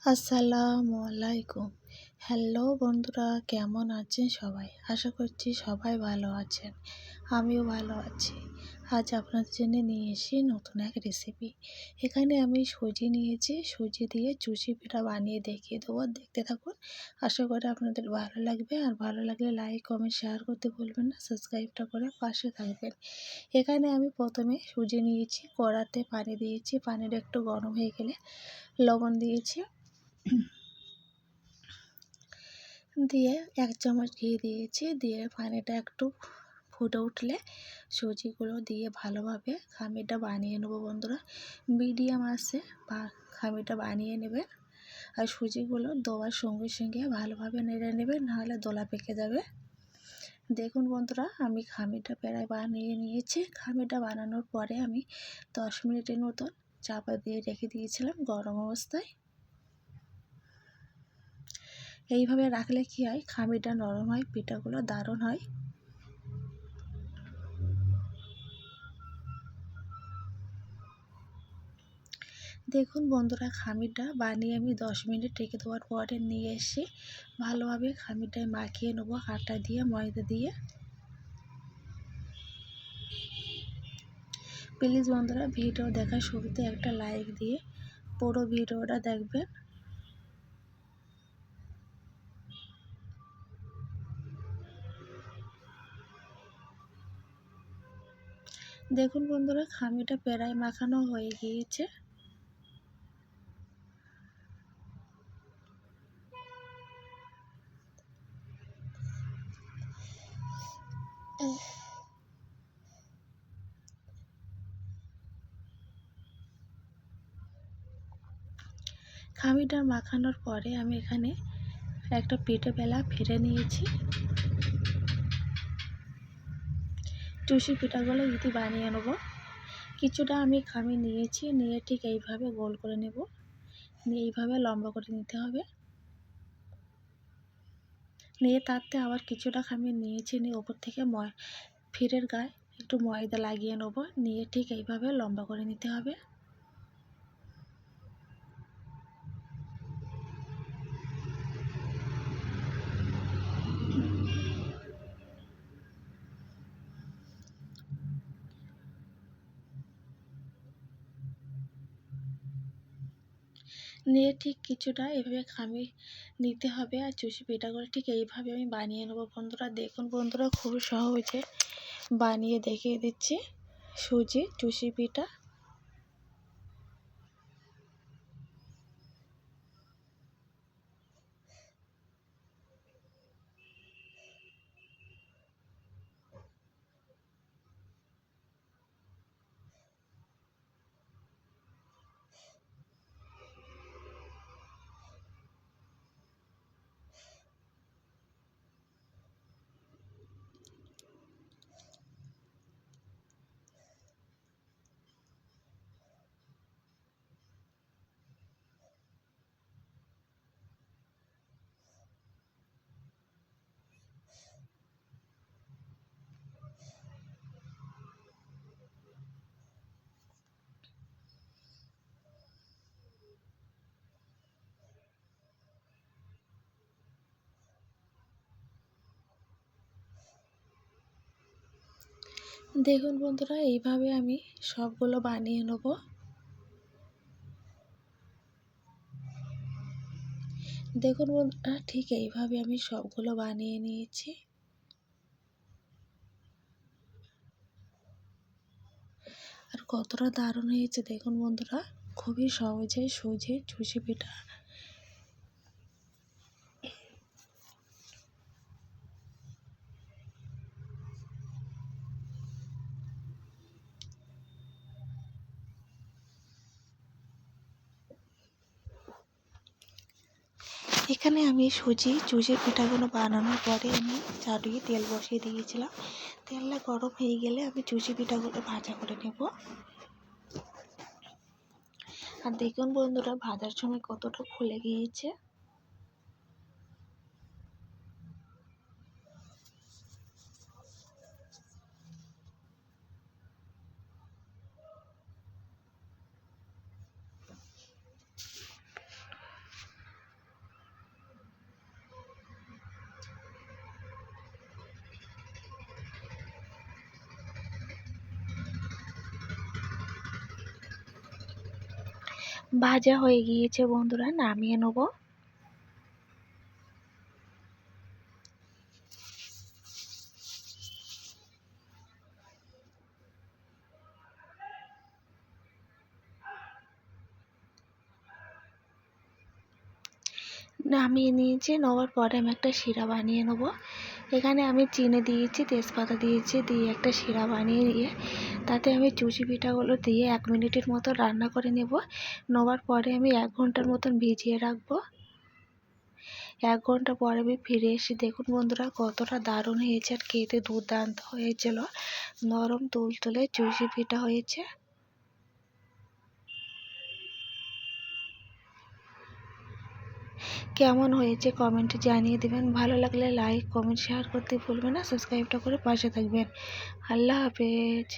আসসালামু আলাইকুম। হ্যালো বন্ধুরা, কেমন আছেন সবাই? আশা করছি সবাই ভালো আছেন। আমিও ভালো আছি। আজ আপনাদের জন্য নিয়ে এসেছি নতুন এক রেসিপি। এখানে আমি সুজি নিয়েছি, সুজি দিয়ে চুষি পিঠা বানিয়ে দেখিয়ে দেবো। দেখতে থাকুন, আশা করি আপনাদের ভালো লাগবে। আর ভালো লাগলে লাইক, কমেন্ট, শেয়ার করতে ভুলবেন না। সাবস্ক্রাইবটা করে পাশে থাকবেন। এখানে আমি প্রথমে সুজি নিয়েছি, কড়াতে পানি দিয়েছি। পানিটা একটু গরম হয়ে গেলে লবণ দিয়েছি, দিয়ে 1 চামচ ঘি দিয়েছি। দিয়ে পানিটা একটু ফুটে উঠলে সুজিগুলো দিয়ে ভালোভাবে খামিরটা বানিয়ে নেবো। বন্ধুরা, মিডিয়াম আছে খামিরটা বানিয়ে নেবেন। আর সুজিগুলো দেওয়ার সঙ্গে সঙ্গে ভালোভাবে নেড়ে নেবেন, নাহলে দলা পেকে যাবে। দেখুন বন্ধুরা, আমি খামিরটা প্রায় বানিয়ে নিয়েছি। খামিরটা বানানোর পরে আমি 10 মিনিটের মতন চাপা দিয়ে রেখে দিয়েছিলাম গরম অবস্থায়। এইভাবে রাখলে কি হয়, খামিরটা নরম হয়, পিঠাগুলো দারুণ হয়। দেখুন বন্ধুরা, খামিরটা বানিয়ে আমি 10 মিনিট রেখে দেওয়ার পরে নিয়ে এসে ভালোভাবে খামিরটায় মাখিয়ে নেবো আটা দিয়ে, ময়দা দিয়ে। প্লিজ বন্ধুরা, ভিডিও দেখার শুরুতে একটা লাইক দিয়ে পুরো ভিডিওটা দেখবেন। দেখুন বন্ধুরা, খামিরটা প্রায় মাখানো হয়ে গিয়েছে। খামিরটা মাখানোর পরে আমি এখানে একটা পিঠে বেলা ফিরে নিয়েছি। চুষি পিঠাগুলো বানিয়ে নেব। কিছুটা আমি খামির নিয়েছি, নিয়ে ঠিক এইভাবে গোল করে নেব, নিয়ে এইভাবে লম্বা করে নিতে হবে। নিয়ে তাতে আবার কিছুটা খামির নিয়েছি, নিয়ে ওপর থেকে ফিরের গায়ে একটু ময়দা লাগিয়ে নেব, নিয়ে ঠিক এইভাবে লম্বা করে নিতে হবে। নিয়ে ঠিক কিছুটা এভাবে খামির নিতে হবে। আর চুষি পিঠাগুলো ঠিক এইভাবে আমি বানিয়ে নেবো। বন্ধুরা দেখুন বন্ধুরা, খুবই সহজে বানিয়ে দেখিয়ে দিচ্ছি সুজি চুষি পিঠা। দেখুন বন্ধুরা, এইভাবে আমি সবগুলো বানিয়ে নেব। দেখুন বন্ধুরা, ঠিক এইভাবে আমি সবগুলো বানিয়ে নিয়েছি। আর কতটা দারুণ হয়েছে দেখুন বন্ধুরা, খুবই সহজে সুজি চুষি পিঠা। এখানে আমি সুজি চুষি পিঠাগুলো বানানোর পরে আমি চাটুয়ে তেল বসিয়ে দিয়েছিলাম। তেলটা গরম হয়ে গেলে আমি চুষি পিঠাগুলো ভাজা করে নেব। আর দেখুন বন্ধুরা, ভাজার সময় কতটা ফুলে গিয়েছে। ভাজা হয়ে গিয়েছে বন্ধুরা, নামিয়ে নেব। নামিয়ে নিয়েছি, নেওয়ার পরে আমি একটা শিরা বানিয়ে নেব। এখানে আমি চিনি দিয়েছি, তেজপাতা দিয়েছি, দিয়ে একটা শিরা বানিয়ে নিয়ে তাতে আমি চুষি পিঠাগুলো দিয়ে 1 মিনিটের মতো রান্না করে নেব। নেওয়ার পরে আমি 1 ঘন্টার মতন ভিজিয়ে রাখবো। 1 ঘন্টা পরে আমি ফিরে এসে দেখুন বন্ধুরা কতটা দারুণ হয়েছে, আর খেতে দুর্দান্ত হয়েছিল। নরম তুলতুলে চুষি পিঠা হয়েছে। কেমন হয়েছে কমেন্টে জানিয়ে দেবেন। ভালো লাগলে লাইক, কমেন্ট, শেয়ার করতে ভুলবেন না। সাবস্ক্রাইবটা করে পাশে থাকবেন। আল্লাহ হাফেজ।